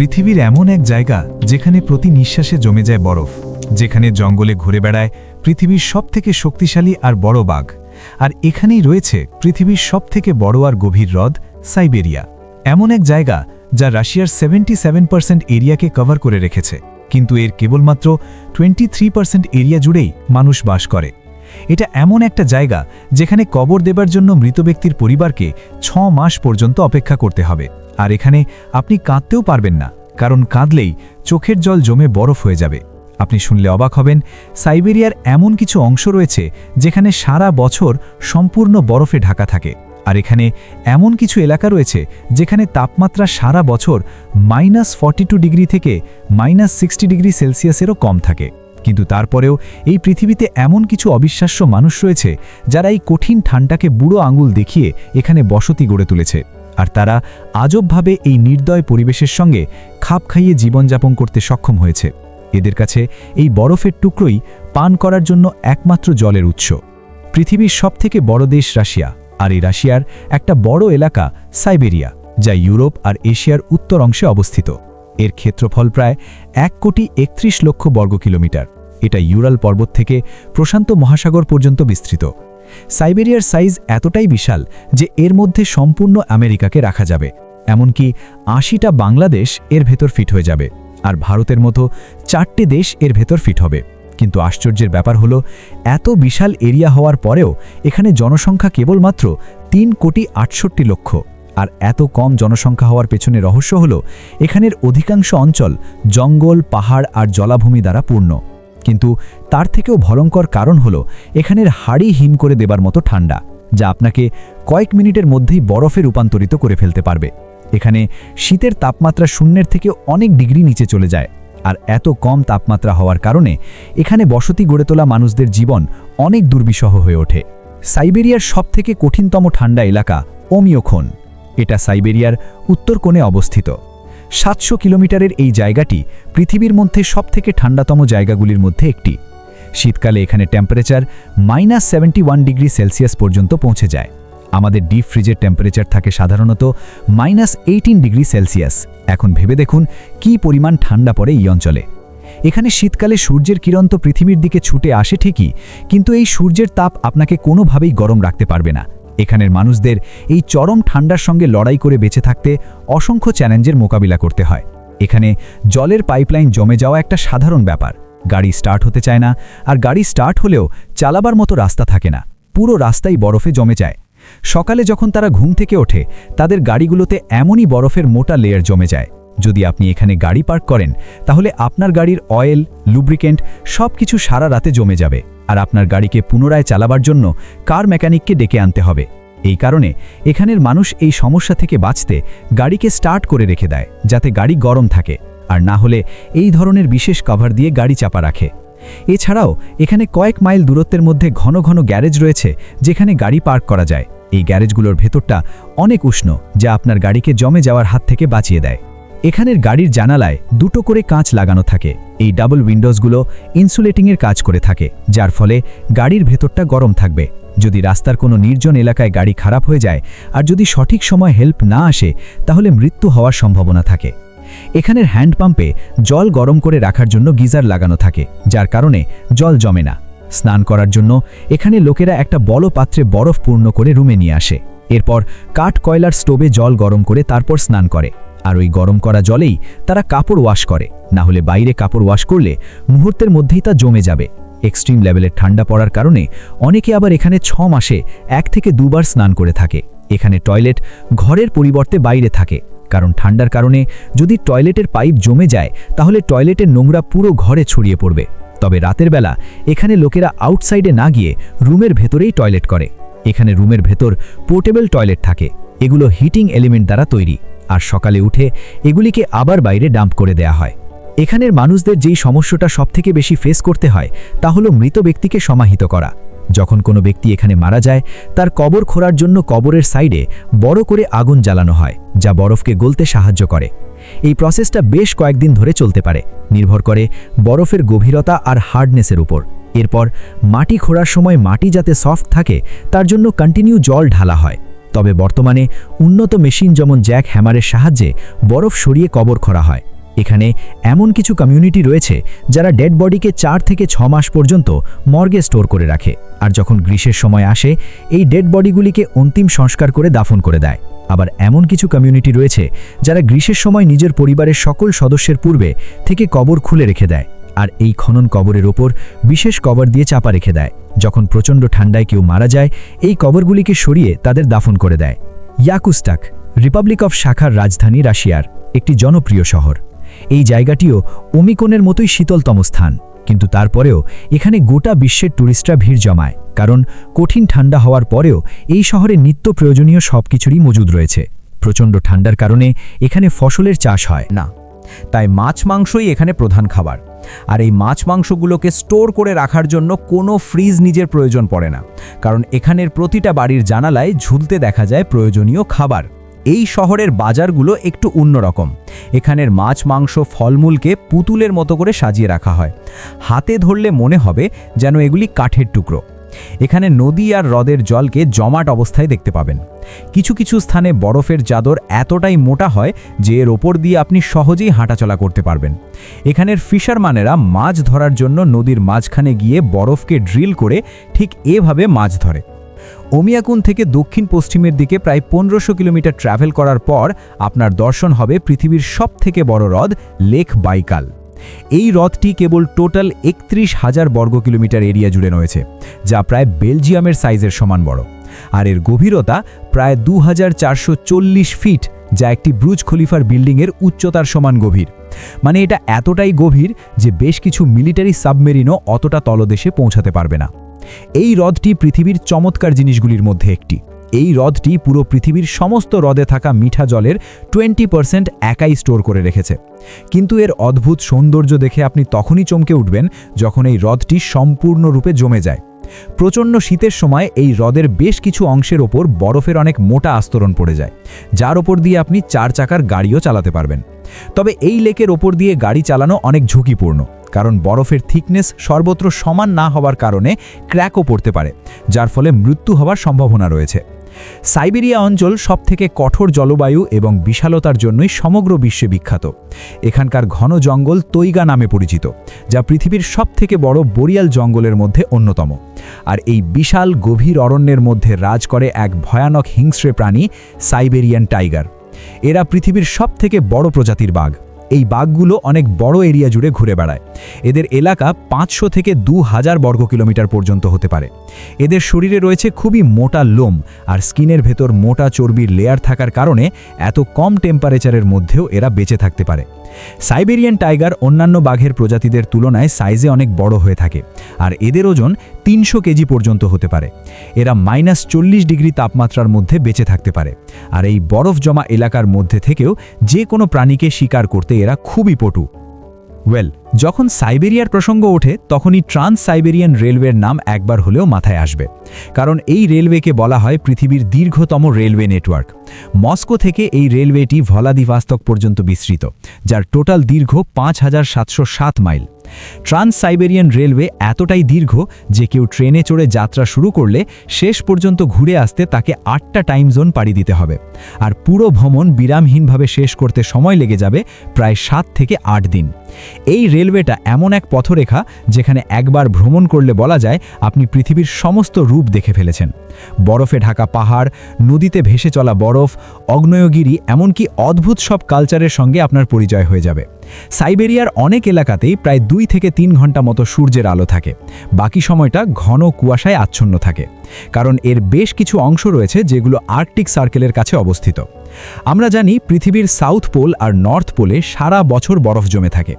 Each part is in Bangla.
পৃথিবীর এমন এক জায়গা যেখানে প্রতি নিঃশ্বাসে জমে যায় বরফ, যেখানে জঙ্গলে ঘুরে বেড়ায় পৃথিবীর সবথেকে শক্তিশালী আর বড় বাঘ, আর এখানেই রয়েছে পৃথিবীর সবথেকে বড় আর গভীর হ্রদ সাইবেরিয়া। এমন এক জায়গা যা রাশিয়ার 77% এরিয়াকে কভার করে রেখেছে, কিন্তু এর কেবলমাত্র 23% এরিয়া জুড়েই মানুষ বাস করে। এটা এমন একটা জায়গা যেখানে কবর দেবার জন্য মৃত ব্যক্তির পরিবারকে 6 মাস পর্যন্ত অপেক্ষা করতে হবে, আর এখানে আপনি কাঁদতেও পারবেন না, কারণ কাঁদলেই চোখের জল জমে বরফ হয়ে যাবে। আপনি শুনলে অবাক হবেন, সাইবেরিয়ার এমন কিছু অংশ রয়েছে যেখানে সারা বছর সম্পূর্ণ বরফে ঢাকা থাকে, আর এখানে এমন কিছু এলাকা রয়েছে যেখানে তাপমাত্রা সারা বছর -42 ডিগ্রি থেকে -60 ডিগ্রি সেলসিয়াসেরও কম থাকে। কিন্তু তারপরেও এই পৃথিবীতে এমন কিছু অবিশ্বাস্য মানুষ রয়েছে যারা এই কঠিন ঠান্ডাকে বুড়ো আঙুল দেখিয়ে এখানে বসতি গড়ে তুলেছে, আর তারা আজবভাবে এই নির্দয় পরিবেশের সঙ্গে খাপ খাইয়ে জীবনযাপন করতে সক্ষম হয়েছে। এদের কাছে এই বরফের টুকরোই পান করার জন্য একমাত্র জলের উৎস। পৃথিবীর সবথেকে বড় দেশ রাশিয়া, আর এই রাশিয়ার একটা বড় এলাকা সাইবেরিয়া, যা ইউরোপ আর এশিয়ার উত্তর অংশে অবস্থিত। এর ক্ষেত্রফল প্রায় 1,31,00,000 বর্গ কিলোমিটার। এটা ইউরাল পর্বত থেকে প্রশান্ত মহাসাগর পর্যন্ত বিস্তৃত। সাইবেরিয়ার সাইজ এতটাই বিশাল যে এর মধ্যে সম্পূর্ণ আমেরিকাকে রাখা যাবে, এমনকি 80টা বাংলাদেশ এর ভেতর ফিট হয়ে যাবে, আর ভারতের মতো 4টে দেশ এর ভেতর ফিট হবে। কিন্তু আশ্চর্যের ব্যাপার হলো, এত বিশাল এরিয়া হওয়ার পরেও এখানে জনসংখ্যা কেবলমাত্র 3,68,00,000। আর এত কম জনসংখ্যা হওয়ার পেছনে রহস্য হলো, এখানের অধিকাংশ অঞ্চল জঙ্গল, পাহাড় আর জলাভূমি দ্বারা পূর্ণ। কিন্তু তার থেকেও ভয়ঙ্কর কারণ হলো এখানের হাড়ি হিম করে দেবার মতো ঠান্ডা, যা আপনাকে কয়েক মিনিটের মধ্যেই বরফে রূপান্তরিত করে ফেলতে পারবে। এখানে শীতের তাপমাত্রা 0 থেকে অনেক ডিগ্রি নিচে চলে যায়, আর এত কম তাপমাত্রা হওয়ার কারণে এখানে বসতি গড়ে তোলা মানুষদের জীবন অনেক দুর্বিষহ হয়ে ওঠে। সাইবেরিয়ার সবথেকে কঠিনতম ঠান্ডা এলাকা ওমিওখন। এটা সাইবেরিয়ার উত্তর কোণে অবস্থিত। 700 কিলোমিটারের এই জায়গাটি পৃথিবীর মধ্যে সবথেকে ঠান্ডাতম জায়গাগুলির মধ্যে একটি। শীতকালে এখানে টেম্পারেচার -71 ডিগ্রি সেলসিয়াস পর্যন্ত পৌঁছে যায়। আমাদের ডিপ ফ্রিজের টেম্পারেচার থাকে সাধারণত -18 ডিগ্রি সেলসিয়াস। এখন ভেবে দেখুন কী পরিমাণ ঠান্ডা পড়ে এই অঞ্চলে। এখানে শীতকালে সূর্যের কিরণ তো পৃথিবীর দিকে ছুটে আসে ঠিকই, কিন্তু এই সূর্যের তাপ আপনাকে কোনোভাবেই গরম রাখতে পারবে না। এখানের মানুষদের এই চরম ঠান্ডার সঙ্গে লড়াই করে বেঁচে থাকতে অসংখ্য চ্যালেঞ্জের মোকাবিলা করতে হয়। এখানে জলের পাইপলাইন জমে যাওয়া একটা সাধারণ ব্যাপার। গাড়ি স্টার্ট হতে চায় না, আর গাড়ি স্টার্ট হলেও চালাবার মতো রাস্তা থাকে না, পুরো রাস্তাই বরফে জমে যায়। সকালে যখন তারা ঘুম থেকে ওঠে, তাদের গাড়িগুলোতে এমনই বরফের মোটা লেয়ার জমে যায়। যদি আপনি এখানে গাড়ি পার্ক করেন, তাহলে আপনার গাড়ির অয়েল, লুব্রিকেন্ট সব কিছু সারা রাতে জমে যাবে, আর আপনার গাড়িকে পুনরায় চালাবার জন্য কার মেকানিককে ডেকে আনতে হবে। এই কারণে এখানের মানুষ এই সমস্যা থেকে বাঁচতে গাড়িকে স্টার্ট করে রেখে দেয়, যাতে গাড়ি গরম থাকে, আর না হলে এই ধরনের বিশেষ কভার দিয়ে গাড়ি চাপা রাখে। এছাড়াও এখানে কয়েক মাইল দূরত্বের মধ্যে ঘন ঘন গ্যারেজ রয়েছে যেখানে গাড়ি পার্ক করা যায়। এই গ্যারেজগুলোর ভেতরটা অনেক উষ্ণ, যা আপনার গাড়িকে জমে যাওয়ার হাত থেকে বাঁচিয়ে দেয়। এখানের গাড়ির জানালায় 2টো করে কাঁচ লাগানো থাকে। এই ডাবল উইন্ডোজগুলো ইনসুলেটিংয়ের কাজ করে থাকে, যার ফলে গাড়ির ভেতরটা গরম থাকবে। যদি রাস্তার কোনো নির্জন এলাকায় গাড়ি খারাপ হয়ে যায় আর যদি সঠিক সময় হেল্প না আসে, তাহলে মৃত্যু হওয়ার সম্ভাবনা থাকে। এখানের হ্যান্ডপাম্পে জল গরম করে রাখার জন্য গিজার লাগানো থাকে, যার কারণে জল জমে না। স্নান করার জন্য এখানে লোকেরা একটা বড় পাত্রে বরফ পূর্ণ করে রুমে নিয়ে আসে। এরপর কাঠ কয়লার স্টোভে জল গরম করে তারপর স্নান করে, আর ওই গরম করা জলেই তারা কাপড় ওয়াশ করে, না হলে বাইরে কাপড় ওয়াশ করলে মুহূর্তের মধ্যেই তা জমে যাবে। এক্সট্রিম লেভেলের ঠান্ডা পড়ার কারণে অনেকে আবার এখানে 6 মাসে 1 থেকে 2 বার স্নান করে থাকে। এখানে টয়লেট ঘরের পরিবর্তে বাইরে থাকে, কারণ ঠান্ডার কারণে যদি টয়লেটের পাইপ জমে যায়, তাহলে টয়লেটের নোংরা পুরো ঘরে ছড়িয়ে পড়বে। তবে রাতের বেলা এখানে লোকেরা আউটসাইডে না গিয়ে রুমের ভেতরেই টয়লেট করে। এখানে রুমের ভেতর পোর্টেবল টয়লেট থাকে, এগুলো হিটিং এলিমেন্ট দ্বারা তৈরি, আর সকালে উঠে এগুলিকে আবার বাইরে ডাম্প করে দেয়া হয়। এখানের মানুষদের যেই সমস্যাটা সবথেকে বেশি ফেস করতে হয়, তা হলো মৃত ব্যক্তিকে সমাহিত করা। যখন কোনো ব্যক্তি এখানে মারা যায়, তার কবর খোঁড়ার জন্য কবরের সাইডে বড় করে আগুন জ্বালানো হয়, যা বরফকে গলতে সাহায্য করে। এই প্রসেসটা বেশ কয়েকদিন ধরে চলতে পারে, নির্ভর করে বরফের গভীরতা আর হার্ডনেসের উপর। এরপর মাটি খোঁড়ার সময় মাটি যাতে সফট থাকে, তার জন্য কন্টিনিউ জল ঢালা হয়। তবে বর্তমানে উন্নত মেশিন যেমন জ্যাক হ্যামারের সাহায্যে বরফ সরিয়ে কবর খোঁড়া হয়। এখানে এমন কিছু কমিউনিটি রয়েছে যারা ডেড বডিকে 4 থেকে 6 মাস পর্যন্ত মর্গে স্টোর করে রাখে, আর যখন গ্রীষ্মের সময় আসে এই ডেড বডিগুলিকে অন্তিম সংস্কার করে দাফন করে দেয়। আবার এমন কিছু কমিউনিটি রয়েছে যারা গ্রীষ্মের সময় নিজের পরিবারের সকল সদস্যের পূর্বে থেকে কবর খুলে রেখে দেয়, আর এই খনন কবরের ওপর বিশেষ কবর দিয়ে চাপা রেখে দেয়। যখন প্রচণ্ড ঠান্ডায় কেউ মারা যায় এই কবরগুলিকে সরিয়ে তাদের দাফন করে দেয়। ইয়াকুস্টাক রিপাবলিক অফ শাখার রাজধানী রাশিয়ার একটি জনপ্রিয় শহর। এই জায়গাটিও ওমিকনের মতোই শীতলতম স্থান, কিন্তু তারপরেও এখানে গোটা বিশ্বের টুরিস্টরা ভিড় জমায়, কারণ কঠিন ঠান্ডা হওয়ার পরেও এই শহরে নিত্য প্রয়োজনীয় সব কিছুরই মজুদ রয়েছে। প্রচণ্ড ঠান্ডার কারণে এখানে ফসলের চাষ হয় না, তাই মাছ মাংসই এখানে প্রধান খাবার। আর এই মাছ মাংসগুলোকে স্টোর করে রাখার জন্য কোনো ফ্রিজ নিজের প্রয়োজন পড়ে না, কারণ এখানের প্রতিটা বাড়ির জানালায় ঝুলতে দেখা যায় প্রয়োজনীয় খাবার। এই শহরের বাজারগুলো একটু অন্যরকম। এখানের মাছ মাংস ফলমূলকে পুতুলের মতো করে সাজিয়ে রাখা হয়। হাতে ধরলে মনে হবে যেন এগুলি কাঠের টুকরো। এখানে নদী আর হ্রদের জলকে জমাট অবস্থায় দেখতে পাবেন। কিছু কিছু স্থানে বরফের চাদর এতটাই মোটা হয় যে এর ওপর দিয়ে আপনি সহজেই হাঁটাচলা করতে পারবেন। এখানের ফিশারম্যানেরা মাছ ধরার জন্য নদীর মাঝখানে গিয়ে বরফকে ড্রিল করে ঠিক এভাবে মাছ ধরে। ওমিয়াকুন থেকে দক্ষিণ পশ্চিমের দিকে প্রায় 1500 কিলোমিটার ট্রাভেল করার পর আপনার দর্শন হবে পৃথিবীর সবথেকে বড় হ্রদ লেক বাইকাল। এই হ্রদটি কেবল টোটাল 31,000 বর্গ কিলোমিটার এরিয়া জুড়ে রয়েছে, যা প্রায় বেলজিয়ামের সাইজের সমান বড়। আর এর গভীরতা প্রায় 2440 ফিট, যা একটি ব্রুজ খলিফার বিল্ডিংয়ের উচ্চতার সমান গভীর। মানে এটা এতটাই গভীর যে বেশ কিছু মিলিটারি সাবমেরিনও অতটা তলদেশে পৌঁছাতে পারবে না। এই হ্রদটি পৃথিবীর চমৎকার জিনিসগুলির মধ্যে একটি। এই হ্রদটি পুরো পৃথিবীর সমস্ত হ্রদে থাকা মিঠা জলের 20% একাই স্টোর করে রেখেছে। কিন্তু এর অদ্ভুত সৌন্দর্য দেখে আপনি তখনই চমকে উঠবেন যখন এই হ্রদটি সম্পূর্ণরূপে জমে যায়। প্রচণ্ড শীতের সময় এই হ্রদের বেশ কিছু অংশের ওপর বরফের অনেক মোটা আস্তরণ পড়ে যায়, যার ওপর দিয়ে আপনি 4 চাকার গাড়িও চালাতে পারবেন। তবে এই লেকের ওপর দিয়ে গাড়ি চালানো অনেক ঝুঁকিপূর্ণ, কারণ বরফের থিকনেস সর্বত্র সমান না হওয়ার কারণে ক্র্যাকও পড়তে পারে, যার ফলে মৃত্যু হওয়ার সম্ভাবনা রয়েছে। সাইবেরিয়া অঞ্চল সবথেকে কঠোর জলবায়ু এবং বিশালতার জন্যই সমগ্র বিশ্বে বিখ্যাত। এখানকার ঘন জঙ্গল তৈগা নামে পরিচিত, যা পৃথিবীর সবথেকে বড় বরিয়াল জঙ্গলের মধ্যে অন্যতম। আর এই বিশাল গভীর অরণ্যের মধ্যে রাজ করে এক ভয়ানক হিংস্র প্রাণী সাইবেরিয়ান টাইগার। এরা পৃথিবীর সবথেকে বড় প্রজাতির বাঘ। এই বাঘগুলো অনেক বড় এরিয়া জুড়ে ঘুরে বেড়ায়। এদের এলাকা 500 থেকে 2000 বর্গ কিলোমিটার পর্যন্ত হতে পারে। এদের শরীরে রয়েছে খুবই মোটা লোম, আর স্কিনের ভেতর মোটা চর্বির লেয়ার থাকার কারণে এত কম টেম্পারেচারের মধ্যেও এরা বেঁচে থাকতে পারে। সাইবেরিয়ান টাইগার অন্যান্য বাঘের প্রজাতিদের তুলনায় সাইজে অনেক বড় হয়ে থাকে, আর এদের ওজন 300 কেজি পর্যন্ত হতে পারে। এরা -40 ডিগ্রি তাপমাত্রার মধ্যে বেঁচে থাকতে পারে, আর এই বরফ জমা এলাকার মধ্যে থেকেও যে কোনো প্রাণীকে শিকার করতে এরা খুবই পটু। যখন সাইবেরিয়ার প্রসঙ্গ ওঠে তখনই ট্রান্স সাইবেরিয়ান রেলওয়ের নাম একবার হলেও মাথায় আসবে, কারণ এই রেলওয়েকে বলা হয় পৃথিবীর দীর্ঘতম রেলওয়ে নেটওয়ার্ক। মস্কো থেকে এই রেলওয়েটি ভ্লাদিভস্টক পর্যন্ত বিস্তৃত, যার টোটাল দীর্ঘ 5707 মাইল। ট্রান্স সাইবেরিয়ান রেলওয়ে এতটাই দীর্ঘ যে কেউ ট্রেনে চড়ে যাত্রা শুরু করলে শেষ পর্যন্ত ঘুরে আসতে তাকে 8টা টাইম জোন পাড়ি দিতে হবে, আর পুরো ভ্রমণ বিরামহীনভাবে শেষ করতে সময় লেগে যাবে প্রায় 7 থেকে 8 দিন। এই রেলওয়েটা এমন এক পথরেখা যেখানে একবার ভ্রমণ করলে বলা যায় আপনি পৃথিবীর সমস্ত রূপ দেখে ফেলেছেন। বরফে ঢাকা পাহাড়, নদীতে ভেসে চলা বরফ, আগ্নেয়গিরি, এমনকি অদ্ভুত সব কালচারের সঙ্গে আপনার পরিচয় হয়ে যাবে। সাইবেরিয়ার অনেক এলাকাতেই প্রায় 2 থেকে 3 ঘন্টা মতো সূর্যের আলো থাকে, বাকি সময়টা ঘন কুয়াশায় আচ্ছন্ন থাকে, কারণ এর বেশ কিছু অংশ রয়েছে যেগুলো আর্কটিক সার্কেলের কাছে অবস্থিত। আমরা জানি পৃথিবীর সাউথ পোল আর নর্থ পোলে সারা বছর বরফ জমে থাকে,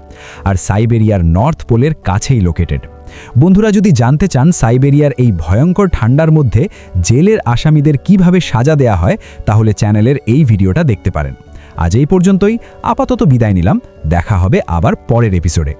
আর সাইবেরিয়ার নর্থ পোলের কাছেই লোকেটেড। বন্ধুরা, যদি জানতে চান সাইবেরিয়ার এই ভয়ঙ্কর ঠান্ডার মধ্যে জেলের আসামিদের কিভাবে সাজা দেয়া হয়, তাহলে চ্যানেলের এই ভিডিওটা দেখতে পারেন। আজ এই পর্যন্তই, আপাতত বিদায় নিলাম। দেখা হবে আবার পরের এপিসোডে।